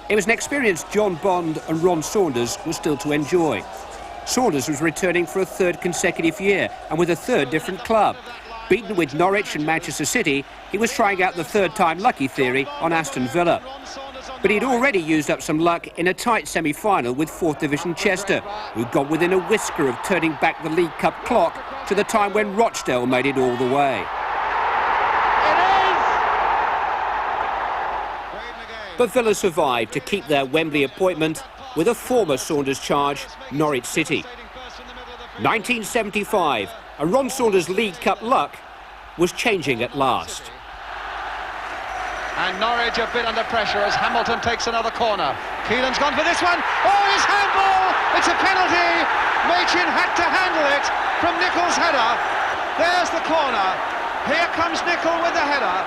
It was an experience John Bond and Ron Saunders were still to enjoy. Saunders was returning for a third consecutive year and with a third different club. Beaten with Norwich and Manchester City, he was trying out the third-time lucky theory on Aston Villa. But he'd already used up some luck in a tight semi-final with 4th Division Chester, who got within a whisker of turning back the League Cup clock to the time when Rochdale made it all the way. But Villa survived to keep their Wembley appointment with a former Saunders charge, Norwich City. 1975, and Ron Saunders' League Cup luck was changing at last. And Norwich a bit under pressure as Hamilton takes another corner. Keelan's gone for this one. Oh, his handball! It's a penalty. Machin had to handle it from Nichol's header. There's the corner. Here comes Nicol with the header.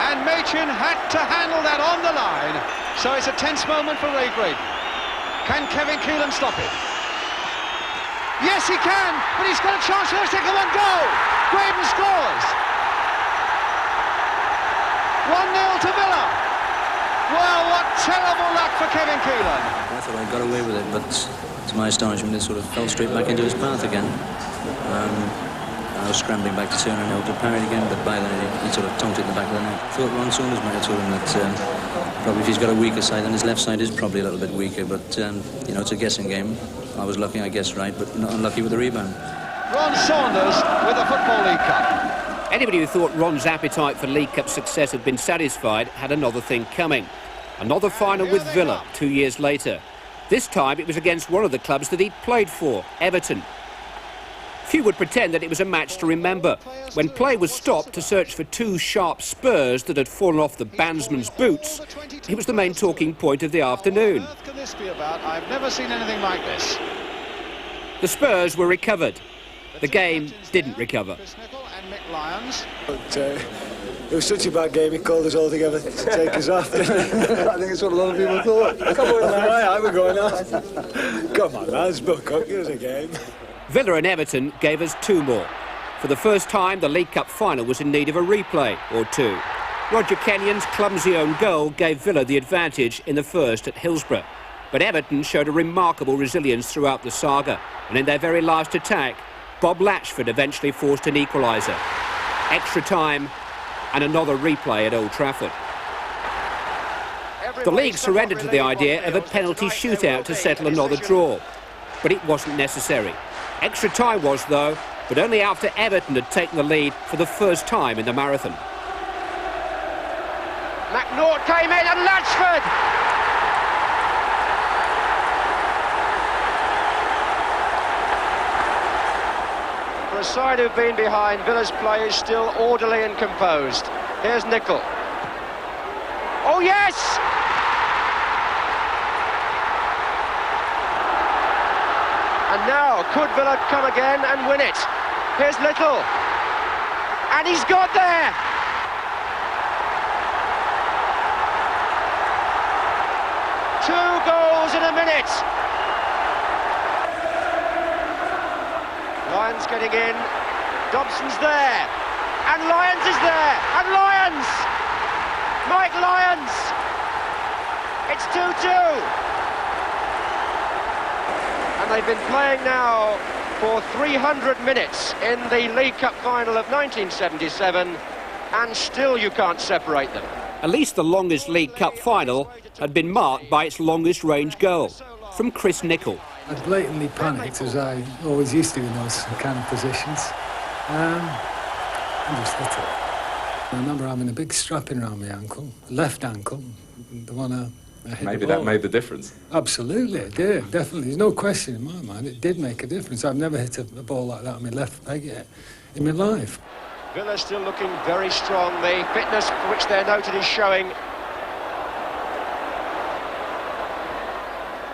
And Machin had to handle that on the line. So it's a tense moment for Ray Graydon. Can Kevin Keelan stop it? Yes, he can, but he's got a chance for the second one. Goal! Graydon scores. 1-0 to Villa. Well, what terrible luck for Kevin Keelan. I thought I got away with it, but to my astonishment, it sort of fell straight back into his path again. I was scrambling back to turn and able to parry it again, but by then he sort of tonked it in the back of the net. I thought Ron Saunders might have told him that probably if he's got a weaker side, then his left side is probably a little bit weaker, but you know, it's a guessing game. I was lucky, I guessed right, but not unlucky with the rebound. Ron Saunders with the Football League Cup. Anybody who thought Ron's appetite for League Cup success had been satisfied had another thing coming. Another final with Villa 2 years later. This time it was against one of the clubs that he'd played for, Everton. Few would pretend that it was a match to remember. When play was stopped to search for 2 sharp spurs that had fallen off the bandsman's boots, it was the main talking point of the afternoon. What can this be about? I've never seen anything like this. The spurs were recovered. The game didn't recover. But, it was such a bad game, he called us all together to take us off. I think it's what a lot of people thought. Come on, I were going on. Come on, lads, buck up, give us a game. Villa and Everton gave us 2 more. For the first time, the League Cup final was in need of a replay or 2. Roger Kenyon's clumsy own goal gave Villa the advantage in the first at Hillsborough. But Everton showed a remarkable resilience throughout the saga. And in their very last attack, Bob Latchford eventually forced an equaliser. Extra time and another replay at Old Trafford. The league surrendered to the idea of a penalty shootout to settle another draw. But it wasn't necessary. Extra time was, though, but only after Everton had taken the lead for the first time in the marathon. McNaught came in and Latchford! For a side who've been behind, Villa's play is still orderly and composed. Here's Nicol. Oh, yes! And now, could Villa come again and win it? Here's Little. And he's got there! Two goals in a minute. Lyons getting in. Dobson's there. And Lyons is there. And Lyons! Mike Lyons! It's 2-2. And they've been playing now for 300 minutes in the League Cup final of 1977, and still you can't separate them. At least the longest League Cup final had been marked by its longest range goal, from Chris Nicol. I blatantly panicked, as I always used to in those kind of positions. I just hit it. I remember having a big strapping around my ankle, left ankle, the one I hit. Maybe that made the difference. Absolutely, it did, definitely. There's no question in my mind, it did make a difference. I've never hit a ball like that on my left leg yet in my life. Villa still looking very strong. The fitness for which they're noted is showing.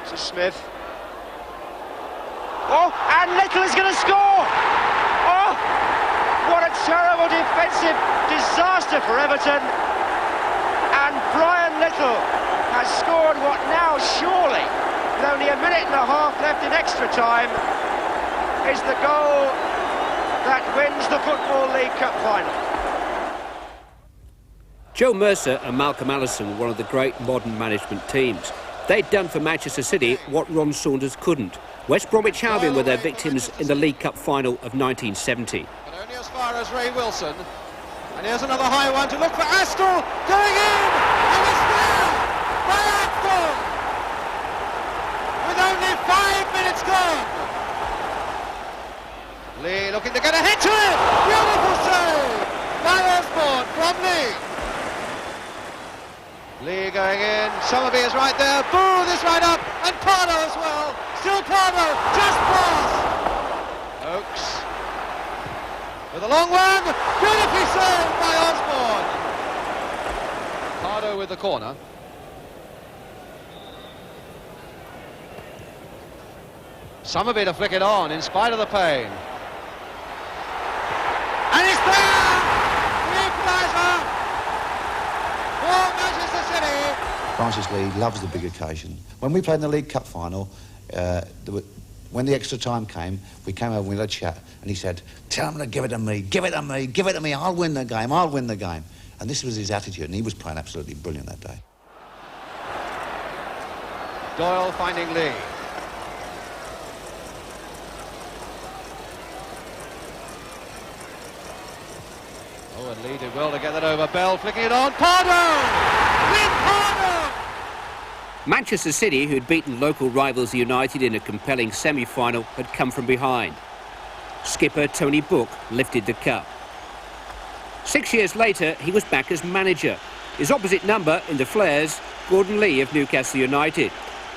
This is Smith. Oh, and Little is going to score! Oh, what a terrible defensive disaster for Everton. And Brian Little has scored what now surely, with only a minute and a half left in extra time, is the goal that wins the Football League Cup final. Joe Mercer and Malcolm Allison were one of the great modern management teams. They'd done for Manchester City what Ron Saunders couldn't. West Bromwich Albion were their victims in the League Cup final of 1970. But only as far as Ray Wilson. And here's another high one to look for Astle, going in, and it's there by Astle, with only 5 minutes gone. Lee looking to get a hit to it, beautiful save by Osborne from Lee. Lee going in, Somerby is right there, Boo this right up, and Pardo as well, still Pardo, just pass. Oakes with a long one, beautifully saved by Osborne. Pardo with the corner. Somerby to flick it on in spite of the pain. And it's there! The equaliser for Manchester City. Francis Lee loves the big occasion. When we played in the League Cup final, when the extra time came, we came over and we had a chat, and he said, "Tell them to give it to me, give it to me, give it to me, I'll win the game, I'll win the game." And this was his attitude, and he was playing absolutely brilliant that day. Doyle finding Lee. Oh, and Lee did well to get that over. Bell flicking it on. Pardo! With Pardo! Manchester City, who'd beaten local rivals United in a compelling semi-final, had come from behind. Skipper Tony Book lifted the cup. 6 years later, he was back as manager. His opposite number in the Flares, Gordon Lee of Newcastle United.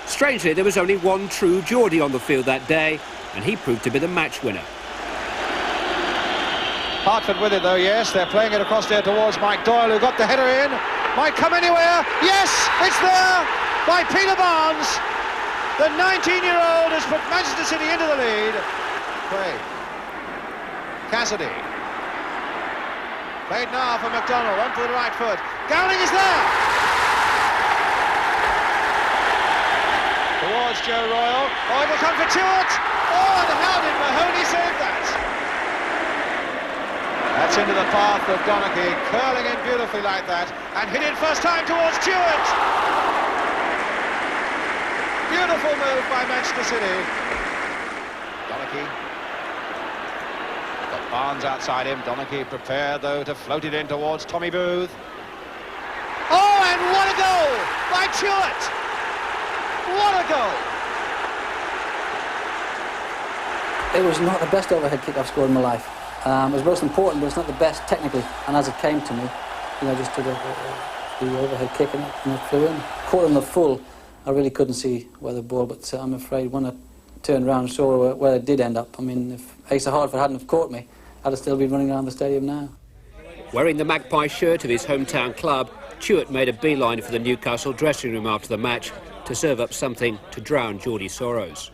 Strangely, there was only one true Geordie on the field that day, and he proved to be the match winner. Hartford with it though, yes. They're playing it across there towards Mike Doyle, who got the header in. Might come anywhere. Yes, it's there by Peter Barnes. The 19-year-old has put Manchester City into the lead. Craig. Cassidy. Played now for McDonald, onto the right foot. Gowling is there! Towards Joe Royal. Oh, it will come for Stewart. Oh, and how did Mahoney save that? That's into the path of Donaghy, curling in beautifully like that, and hit it first time towards Stewart. Beautiful move by Manchester City. Donaghy. Got Barnes outside him. Donaghy prepared, though, to float it in towards Tommy Booth. Oh, and what a goal by Stewart! What a goal! It was not the best overhead kick I've scored in my life. It was most important, but it's not the best technically. And as it came to me, just took the overhead kick and it flew in. Caught him the full. I really couldn't see where the ball, but I'm afraid when I turned around and saw where it did end up, I mean, if Asa Hartford hadn't have caught me, I'd have still been running around the stadium now. Wearing the Magpie shirt of his hometown club, Stewart made a beeline for the Newcastle dressing room after the match to serve up something to drown Geordie's sorrows.